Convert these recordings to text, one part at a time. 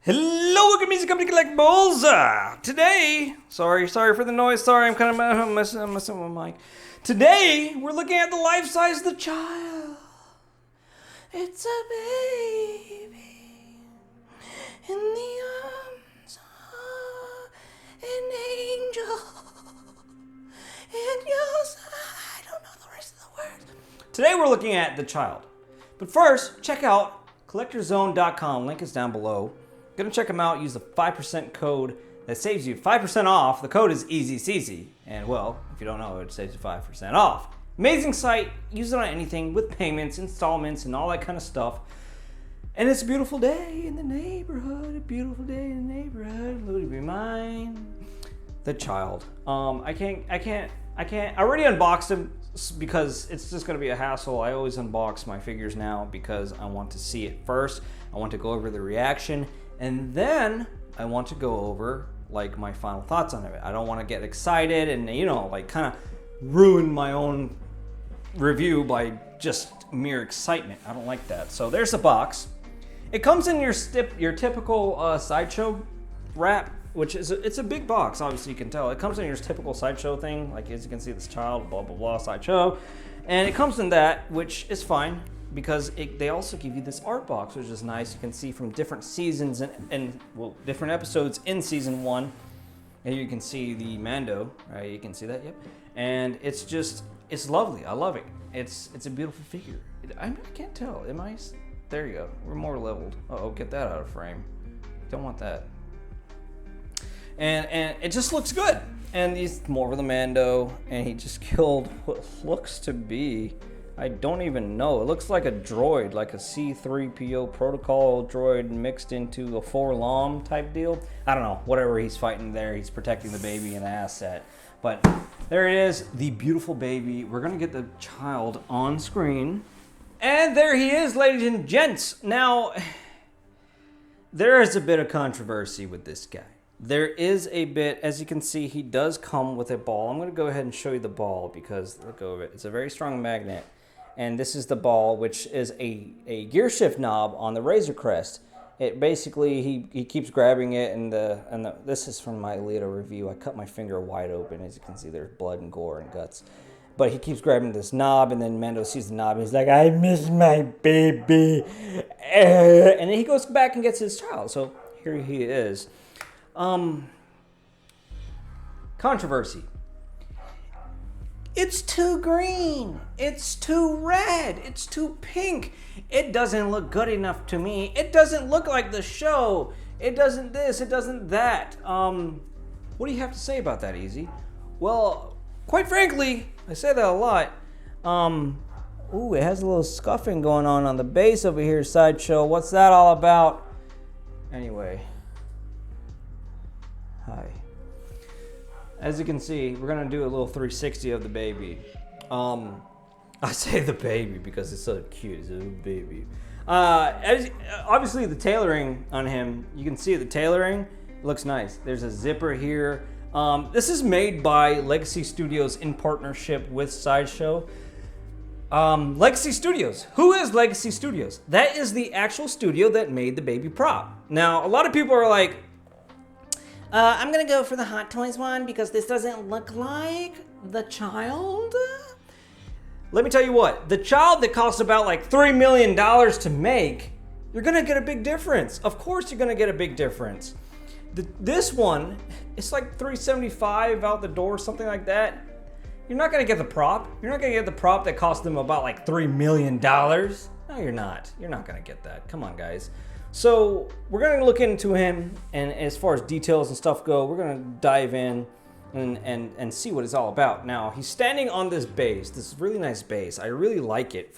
Hello, welcome to Music Company Collectibles. Today, sorry for the noise. Sorry, I'm kind of messing with my mic. Today, we're looking at the life size of the child. It's a baby in the arms of an angel. And I don't know the rest of the words. Today, we're looking at the child. But first, check out collectorzone.com. Link is down below. Gonna check them out. Use the 5% code that saves you 5% off. The code is EZCZ. And well, if you don't know, it saves you 5% off. Amazing site. Use it on anything with payments, installments, and all that kind of stuff. And it's a beautiful day in the neighborhood. A beautiful day in the neighborhood. Would be mine. The child. I already unboxed him because it's just gonna be a hassle. I always unbox my figures now because I want to see it first. I want to go over the reaction. And then I want to go over like my final thoughts on it. I don't want to get excited and like kind of ruin my own review by just mere excitement. I don't like that. So there's the box. It comes in your typical Sideshow wrap, which is it's a big box. Obviously you can tell. It comes in your typical Sideshow thing, like as you can see, this child, blah blah blah, Sideshow, and it comes in that, which is fine. Because they also give you this art box, which is nice. You can see from different seasons and different episodes in season 1. And you can see the Mando, right? You can see that, yep. And it's lovely. I love it. It's a beautiful figure. I can't tell. There you go. We're more leveled. Uh-oh, get that out of frame. Don't want that. And it just looks good. And he's more of the Mando, and he just killed what looks to be, I don't even know. It looks like a droid, like a C-3PO protocol droid mixed into a 4-LOM type deal. I don't know, whatever he's fighting there, he's protecting the baby and the asset. But there it is, the beautiful baby. We're gonna get the child on screen. And there he is, ladies and gents. Now, there is a bit of controversy with this guy. There is a bit, as you can see, he does come with a ball. I'm gonna go ahead and show you the ball because look over it. It's a very strong magnet. And this is the ball, which is a gear shift knob on the Razor Crest. It basically, he keeps grabbing it, and this is from my Lita review. I cut my finger wide open. As you can see, there's blood and gore and guts. But he keeps grabbing this knob, and then Mando sees the knob, and he's like, I miss my baby. And then he goes back and gets his child. So here he is. Controversy. It's too green, it's too red, it's too pink. It doesn't look good enough to me. It doesn't look like the show. It doesn't this, it doesn't that. What do you have to say about that, Easy? Well, quite frankly, I say that a lot. Ooh, it has a little scuffing going on the base over here, Sideshow. What's that all about? Anyway. Hi. As you can see, we're gonna do a little 360 of the baby. I say the baby because it's so cute. It's a little baby. Obviously, the tailoring on him, you can see the tailoring looks nice. There's a zipper here. This is made by Legacy Studios in partnership with Sideshow. Legacy Studios. Who is Legacy Studios? That is the actual studio that made the baby prop. Now, a lot of people are like, I'm gonna go for the Hot Toys one because this doesn't look like the child. Let me tell you what, the child that costs about like $3 million to make, you're gonna get a big difference. Of course you're gonna get a big difference. This one, it's like $375 out the door, something like that. You're not gonna get the prop. You're not gonna get the prop that cost them about like $3 million. No, you're not. You're not gonna get that. Come on, guys. So we're gonna look into him, and as far as details and stuff go, we're gonna dive in and see what it's all about. Now, he's standing on this base, this really nice base. I really like it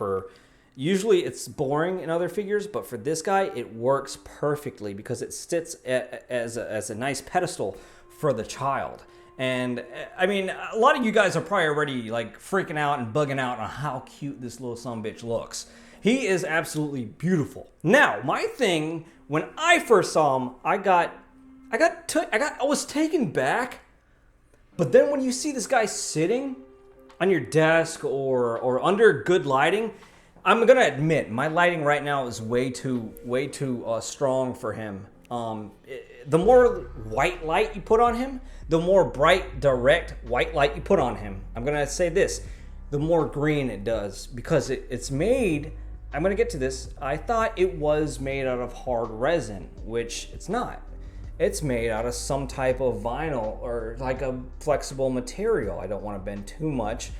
usually it's boring in other figures, but for this guy, it works perfectly because it sits as a nice pedestal for the child. And I mean, a lot of you guys are probably already like freaking out and bugging out on how cute this little sumbitch looks. He is absolutely beautiful. Now, my thing, when I first saw him, I was taken back. But then when you see this guy sitting on your desk or under good lighting, I'm gonna admit my lighting right now is way too strong for him. The more white light you put on him, the more bright, direct white light you put on him. I'm gonna say this, the more green it does, because it's made, I'm gonna get to this, I thought it was made out of hard resin, which it's not. It's made out of some type of vinyl or like a flexible material. I don't want to bend too much,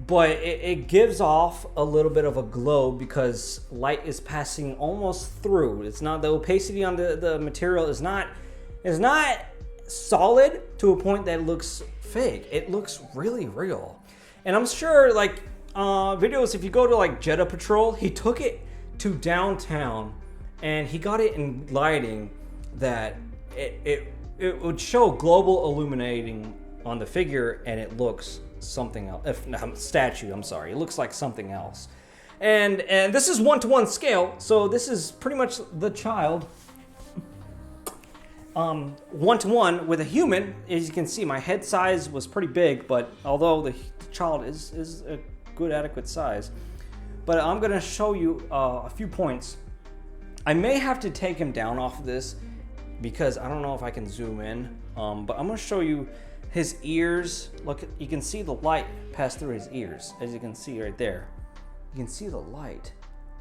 but it gives off a little bit of a glow because light is passing almost through. It's not, the opacity on the material is not solid to a point that looks fake. It looks really real. And I'm sure like videos, if you go to like Jeddah Patrol, he took it to downtown and he got it in lighting that it would show global illuminating on the figure, and it looks something else. If not, statue, I'm sorry, it looks like something else. And this is 1-to-1 scale, so this is pretty much the child 1-to-1 with a human. As you can see, my head size was pretty big, but although the child is a good adequate size, but I'm gonna show you a few points. I may have to take him down off of this because I don't know if I can zoom in, but I'm gonna show you his ears. Look, you can see the light pass through his ears, as you can see right there. You can see the light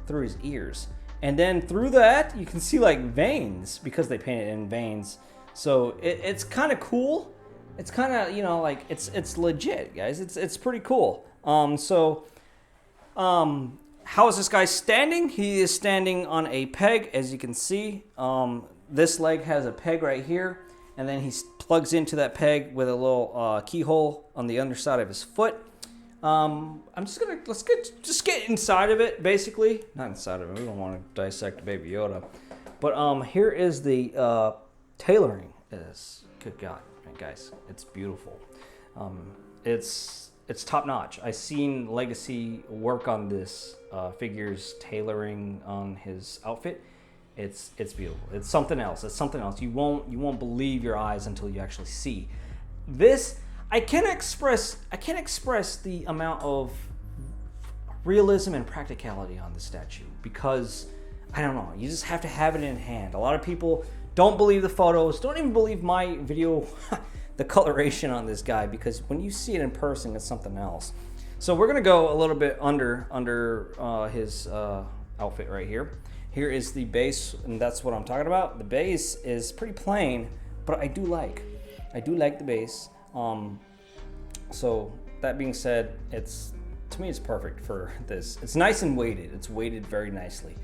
through his ears. And then through that, you can see like veins because they painted in veins. So it's kind of cool. It's kind of, you know, like it's legit, guys. It's pretty cool. How is this guy standing? He is standing on a peg, as you can see. This leg has a peg right here, and then he plugs into that peg with a little keyhole on the underside of his foot. Let's get inside of it, basically. Not inside of it, we don't want to dissect Baby Yoda. But here is the tailoring. Good God, guys, it's beautiful. It's top notch. I've seen Legacy work on this figure's tailoring on his outfit. It's beautiful. It's something else. It's something else. You won't believe your eyes until you actually see this. I can't express the amount of realism and practicality on the statue because I don't know. You just have to have it in hand. A lot of people don't believe the photos. Don't even believe my video, the coloration on this guy, because when you see it in person, it's something else. So we're gonna go a little bit under his outfit right here. Here is the base, and that's what I'm talking about. The base is pretty plain, but I do like the base. So that being said, to me it's perfect for this. It's nice and weighted. It's weighted very nicely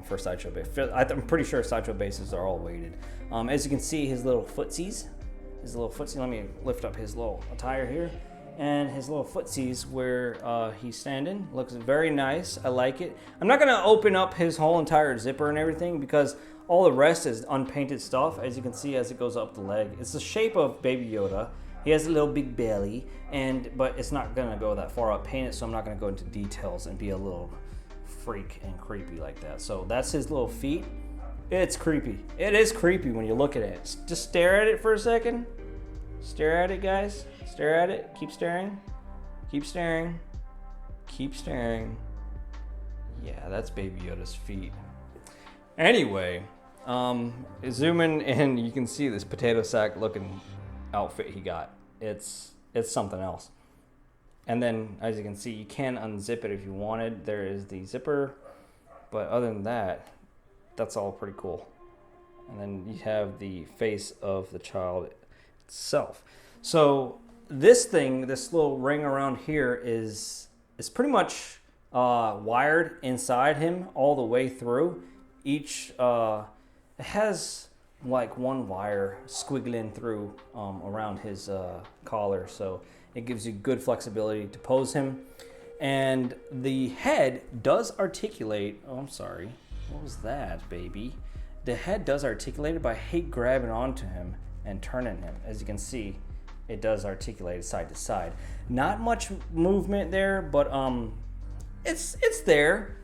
for Sideshow base. I'm pretty sure Sideshow bases are all weighted. As you can see, his little footsies. Let me lift up his little attire here. And his little footsies where he's standing. Looks very nice. I like it. I'm not gonna open up his whole entire zipper and everything because all the rest is unpainted stuff, as you can see as it goes up the leg. It's the shape of Baby Yoda. He has a little big belly, but it's not gonna go that far up painted, so I'm not gonna go into details and be a little freak and creepy like that. So that's his little feet. It's creepy. It is creepy when you look at it. Just stare at it for a second. Stare at it, guys. Stare at it. Keep staring. Keep staring. Keep staring. Yeah, that's Baby Yoda's feet. Anyway, zooming in, you can see this potato sack looking outfit he got. It's something else. And then, as you can see, you can unzip it if you wanted. There is the zipper, but other than that, that's all pretty cool. And then you have the face of the child itself. So this little ring around here is pretty much wired inside him all the way through. Each it has like one wire squiggling through around his collar, so it gives you good flexibility to pose him. And the head does articulate. Oh, I'm sorry. What was that, baby? The head does articulate, but I hate grabbing onto him and turning him. As you can see, it does articulate side to side. Not much movement there, but it's there.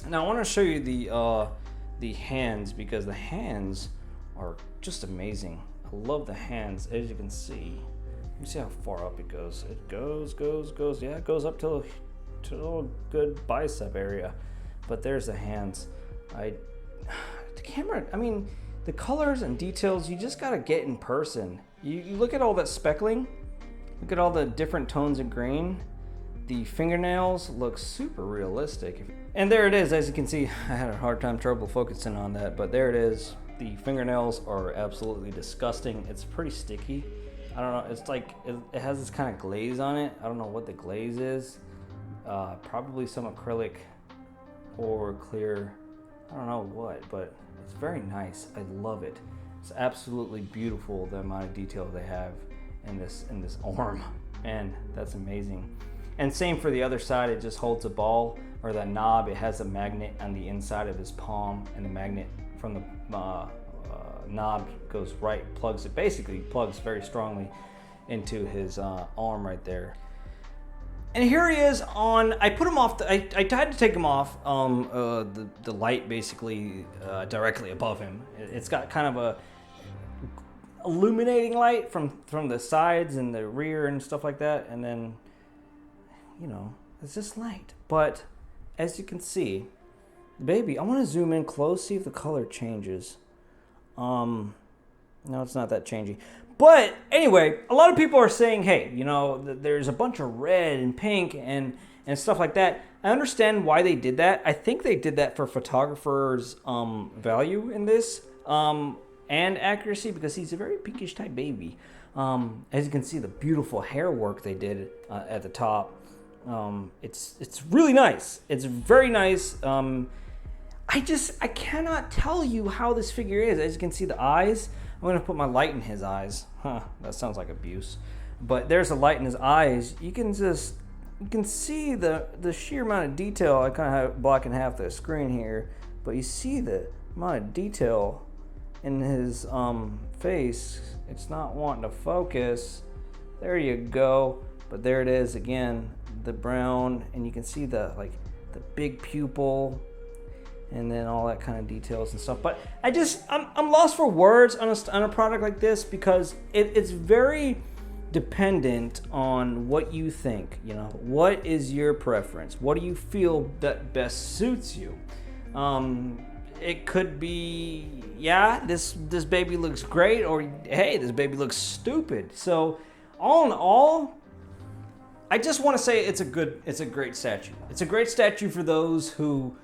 Now I want to show you the hands, because the hands are just amazing. I love the hands. As you can see, you see how far up it goes. It goes. Yeah, it goes up to a good bicep area. But there's the hands. The camera, I mean, the colors and details, you just gotta get in person. You look at all that speckling, look at all the different tones of green. The fingernails look super realistic. And there it is, as you can see, I had a hard time trouble focusing on that, but there it is. The fingernails are absolutely disgusting. It's pretty sticky. I don't know, it's like, it has this kind of glaze on it. I don't know what the glaze is. Probably some acrylic or clear, I don't know what, but it's very nice. I love it. It's absolutely beautiful, the amount of detail they have in this arm, and that's amazing. And same for the other side, it just holds a ball, or that knob. It has a magnet on the inside of his palm, and the magnet from the knob goes right, basically plugs very strongly into his arm right there. And here he is on, I put him off, I tried to take him off the light basically directly above him. It's got kind of a illuminating light from the sides and the rear and stuff like that, and then, you know, it's just light. But as you can see, the baby, I want to zoom in close, see if the color changes. No, it's not that changing. But anyway, a lot of people are saying, hey, you know, there's a bunch of red and pink and stuff like that. I understand why they did that. I think they did that for photographers' value in this and accuracy, because he's a very pinkish type baby. As you can see, the beautiful hair work they did at the top. It's really nice. It's very nice. I cannot tell you how this figure is. As you can see, the eyes. I'm gonna put my light in his eyes. That sounds like abuse. But there's a light in his eyes. You can see the sheer amount of detail. I kind of have blocking half the screen here, but you see the amount of detail in his face. It's not wanting to focus. There you go. But there it is again, the brown, and you can see the big pupil, and then all that kind of details and stuff. But I'm lost for words on a product like this, because it's very dependent on what you think. You know, what is your preference? What do you feel that best suits you? It could be, yeah, this baby looks great, or hey, this baby looks stupid. So all in all, I just want to say it's a great statue. It's a great statue for those who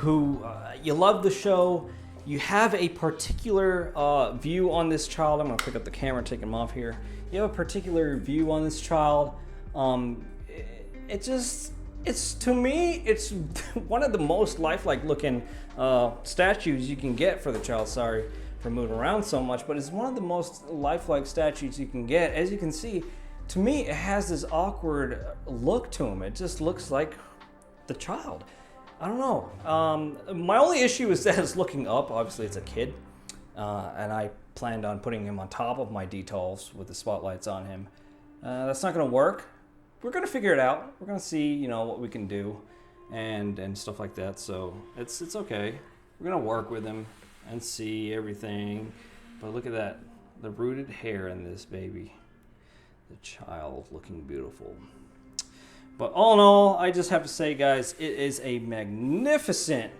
you love the show. You have a particular view on this child. I'm gonna pick up the camera and take him off here. You have a particular view on this child. It's to me, it's one of the most lifelike looking statues you can get for the child. Sorry for moving around so much, but it's one of the most lifelike statues you can get. As you can see, to me, it has this awkward look to him. It just looks like the child. I don't know. My only issue is that it's looking up. Obviously, it's a kid, and I planned on putting him on top of my detolfs with the spotlights on him. That's not going to work. We're going to figure it out. We're going to see, you know, what we can do and stuff like that. So it's okay. We're going to work with him and see everything. But look at that, the rooted hair in this baby. The child looking beautiful. But all in all, I just have to say, guys, it is a magnificent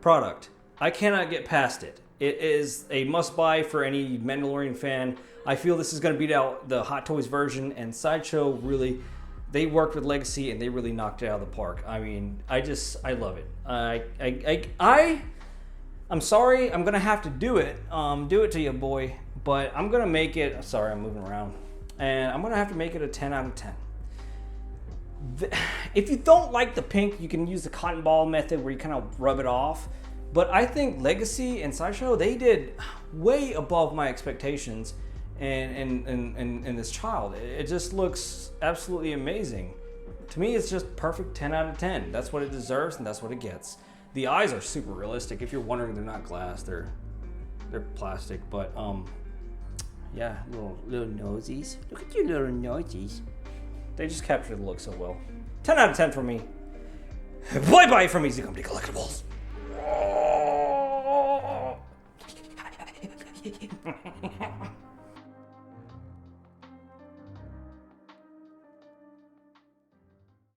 product. I cannot get past it. It is a must-buy for any Mandalorian fan. I feel this is going to beat out the Hot Toys version, and Sideshow really, they worked with Legacy and they really knocked it out of the park. I mean, I love it. I'm sorry, I'm going to have to do it to you, boy, but I'm going to make it, sorry, I'm moving around. And I'm going to have to make it a 10 out of 10. If you don't like the pink, you can use the cotton ball method where you kind of rub it off. But I think Legacy and Sideshow, they did way above my expectations in this child. It just looks absolutely amazing. To me, it's just perfect 10 out of 10. That's what it deserves, and that's what it gets. The eyes are super realistic. If you're wondering, they're not glass, they're plastic, but yeah, little nosies. Look at your little nosies. They just capture the look so well. 10 out of 10 for me. Bye-bye from EZCZ Collectibles.